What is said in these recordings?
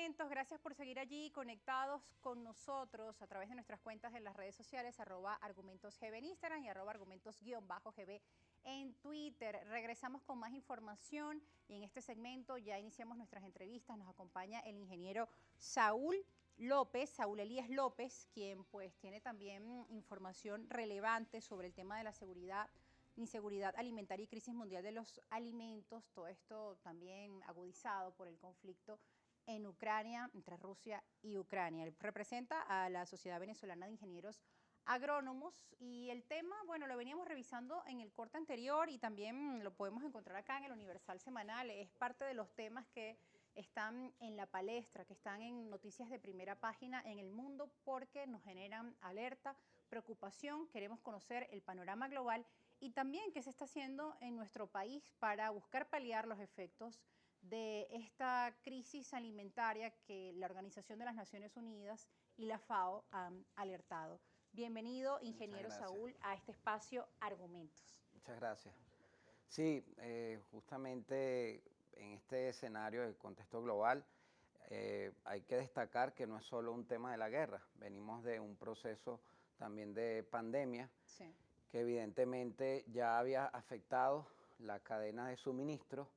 Argumentos, gracias por seguir allí conectados con nosotros a través de nuestras cuentas en las redes sociales, @argumentosgb en Instagram y @argumentos_gb en Twitter. Regresamos con más información y en este segmento ya iniciamos nuestras entrevistas. Nos acompaña el ingeniero Saúl Elías López, quien pues tiene también información relevante sobre el tema de la seguridad, inseguridad alimentaria y crisis mundial de los alimentos, todo esto también agudizado por el conflicto en Ucrania, entre Rusia y Ucrania. Él representa a la Sociedad Venezolana de Ingenieros Agrónomos y el tema, bueno, lo veníamos revisando en el corte anterior y también lo podemos encontrar acá en el Universal Semanal. Es parte de los temas que están en la palestra, que están en noticias de primera página en el mundo porque nos generan alerta, preocupación, queremos conocer el panorama global y también qué se está haciendo en nuestro país para buscar paliar los efectos de esta crisis alimentaria que la Organización de las Naciones Unidas y la FAO han alertado. Bienvenido, ingeniero Saúl, a este espacio Argumentos. Muchas gracias. Sí, justamente en este escenario de contexto global hay que destacar que no es solo un tema de la guerra, venimos de un proceso también de pandemia Sí. que evidentemente ya había afectado la cadena de suministro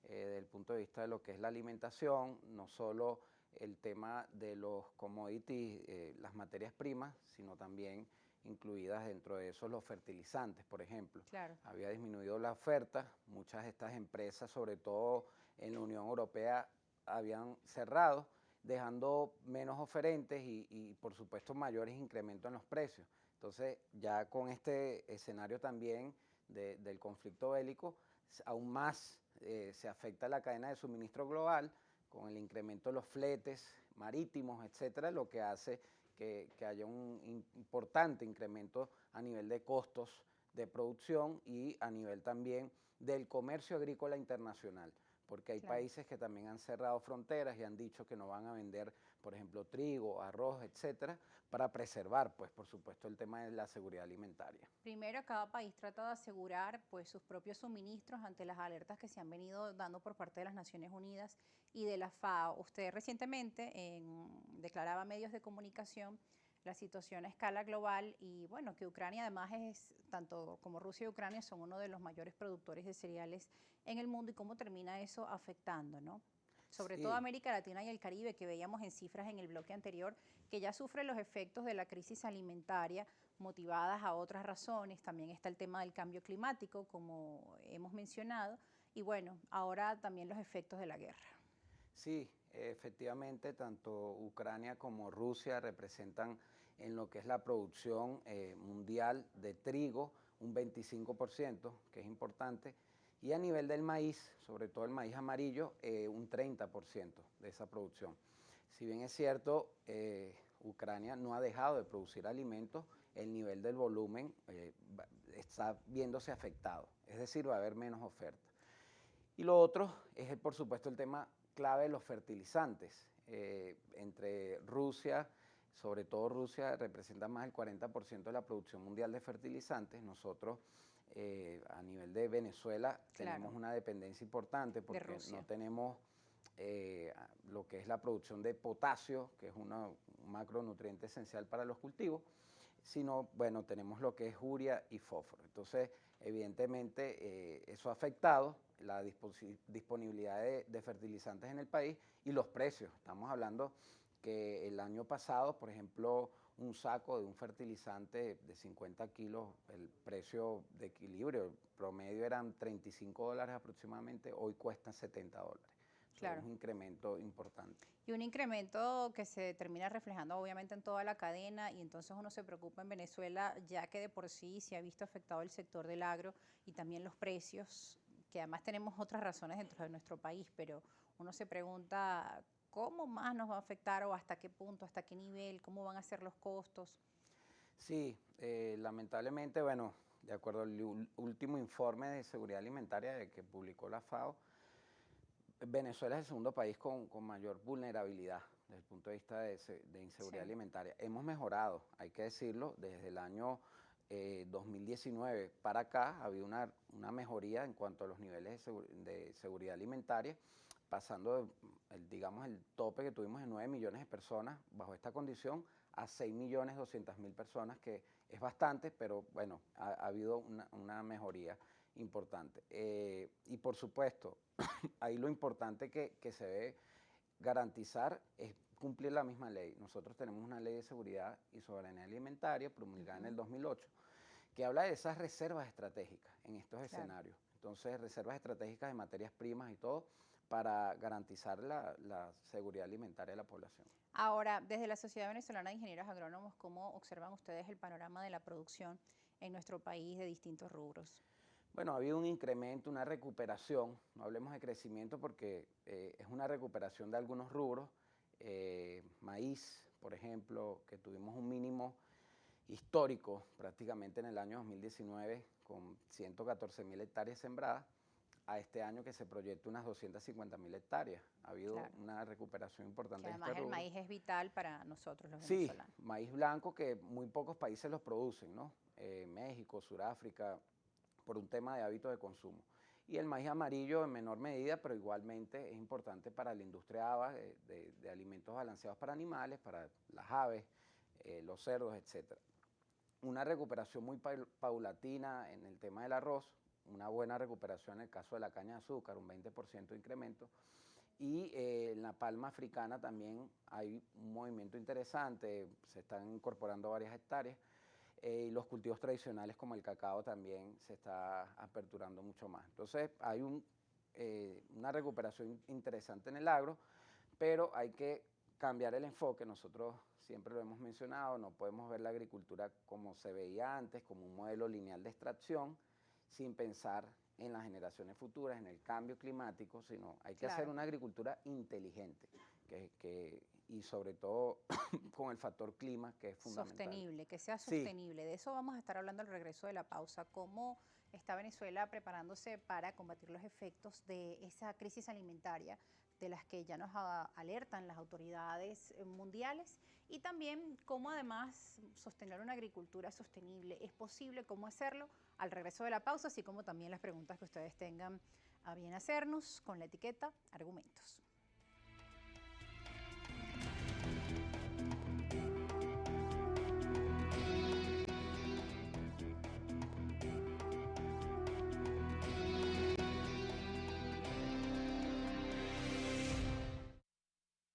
desde el punto de vista de lo que es la alimentación, no solo el tema de los commodities, las materias primas, sino también incluidas dentro de eso los fertilizantes, por ejemplo. Claro. Había disminuido la oferta, muchas de estas empresas, sobre todo en la Unión Europea, habían cerrado, dejando menos oferentes y por supuesto mayores incrementos en los precios. Entonces ya con este escenario también del conflicto bélico, aún más se afecta la cadena de suministro global con el incremento de los fletes marítimos, etcétera, lo que hace que haya un importante incremento a nivel de costos de producción y a nivel también del comercio agrícola internacional, porque hay países que también han cerrado fronteras y han dicho que no van a vender, por ejemplo, trigo, arroz, etcétera, para preservar, pues, por supuesto, el tema de la seguridad alimentaria. Primero, cada país trata de asegurar pues, sus propios suministros ante las alertas que se han venido dando por parte de las Naciones Unidas y de la FAO. Usted recientemente declaraba a medios de comunicación la situación a escala global y bueno, que Ucrania además es, tanto como Rusia y Ucrania son uno de los mayores productores de cereales en el mundo y cómo termina eso afectando, ¿no? Sobre todo Sí, América Latina y el Caribe, que veíamos en cifras en el bloque anterior, que ya sufre los efectos de la crisis alimentaria motivadas a otras razones. También está el tema del cambio climático, como hemos mencionado, y bueno, ahora también los efectos de la guerra. sí, efectivamente, tanto Ucrania como Rusia representan en lo que es la producción mundial de trigo un 25%, que es importante, y a nivel del maíz, sobre todo el maíz amarillo, un 30% de esa producción. Si bien es cierto, Ucrania no ha dejado de producir alimentos, el nivel del volumen está viéndose afectado, es decir, va a haber menos oferta. Y lo otro es, por supuesto, el tema clave de los fertilizantes. Entre Rusia, sobre todo Rusia, representa más del 40% de la producción mundial de fertilizantes. Nosotros, a nivel de Venezuela, tenemos una dependencia importante porque no tenemos lo que es la producción de potasio, que es un macronutriente esencial para los cultivos, sino, bueno, tenemos lo que es urea y fósforo. Entonces, evidentemente, eso ha afectado la disponibilidad de fertilizantes en el país y los precios. Estamos hablando que el año pasado, por ejemplo, un saco de un fertilizante de 50 kilos, el precio de equilibrio, el promedio eran $35 aproximadamente, hoy cuesta $70. Claro. Es un incremento importante. Y un incremento que se termina reflejando obviamente en toda la cadena y entonces uno se preocupa en Venezuela ya que de por sí se ha visto afectado el sector del agro y también los precios, que además tenemos otras razones dentro de nuestro país, pero uno se pregunta cómo más nos va a afectar o hasta qué punto, hasta qué nivel, cómo van a ser los costos. Sí, lamentablemente, bueno, de acuerdo al último informe de seguridad alimentaria que publicó la FAO, Venezuela es el segundo país con mayor vulnerabilidad desde el punto de vista de inseguridad alimentaria. Hemos mejorado, hay que decirlo, desde el año 2019 para acá ha habido una mejoría en cuanto a los niveles de seguridad alimentaria, pasando, digamos, el tope que tuvimos de 9 millones de personas bajo esta condición a 6.200.000 personas, que es bastante, pero bueno, ha habido una mejoría importante. Y por supuesto, ahí lo importante que se debe garantizar es cumplir la misma ley. Nosotros tenemos una ley de seguridad y soberanía alimentaria promulgada en el 2008, que habla de esas reservas estratégicas en estos escenarios. Entonces, reservas estratégicas de materias primas y todo para garantizar la seguridad alimentaria de la población. Ahora, desde la Sociedad Venezolana de Ingenieros Agrónomos, ¿cómo observan ustedes el panorama de la producción en nuestro país de distintos rubros? Bueno, ha habido un incremento, una recuperación, no hablemos de crecimiento porque es una recuperación de algunos rubros, maíz, por ejemplo, que tuvimos un mínimo histórico prácticamente en el año 2019 con 114.000 hectáreas sembradas, a este año que se proyecta unas 250.000 hectáreas. Ha habido una recuperación importante que en además este rubro. el maíz es vital para nosotros los Sí, venezolanos. maíz blanco que muy pocos países los producen, ¿no? México, Sudáfrica, por un tema de hábitos de consumo. Y el maíz amarillo en menor medida, pero igualmente es importante para la industria ABA, de alimentos balanceados para animales, para las aves, los cerdos, etc. Una recuperación muy paulatina en el tema del arroz, una buena recuperación en el caso de la caña de azúcar, un 20% de incremento. Y en la palma africana también hay un movimiento interesante, se están incorporando varias hectáreas. Y los cultivos tradicionales como el cacao también se está aperturando mucho más. Entonces hay una recuperación interesante en el agro, pero hay que cambiar el enfoque. Nosotros siempre lo hemos mencionado, no podemos ver la agricultura como se veía antes, como un modelo lineal de extracción, sin pensar en las generaciones futuras, en el cambio climático, sino hay que hacer una agricultura inteligente y sobre todo con el factor clima, que es fundamental. Sostenible, que sea sostenible. Sí. De eso vamos a estar hablando al regreso de la pausa. ¿Cómo está Venezuela preparándose para combatir los efectos de esa crisis alimentaria de las que ya nos alertan las autoridades mundiales? Y también cómo además sostener una agricultura sostenible. ¿Es posible? ¿Cómo hacerlo? Al regreso de la pausa, así como también las preguntas que ustedes tengan a bien hacernos con la etiqueta Argumentos.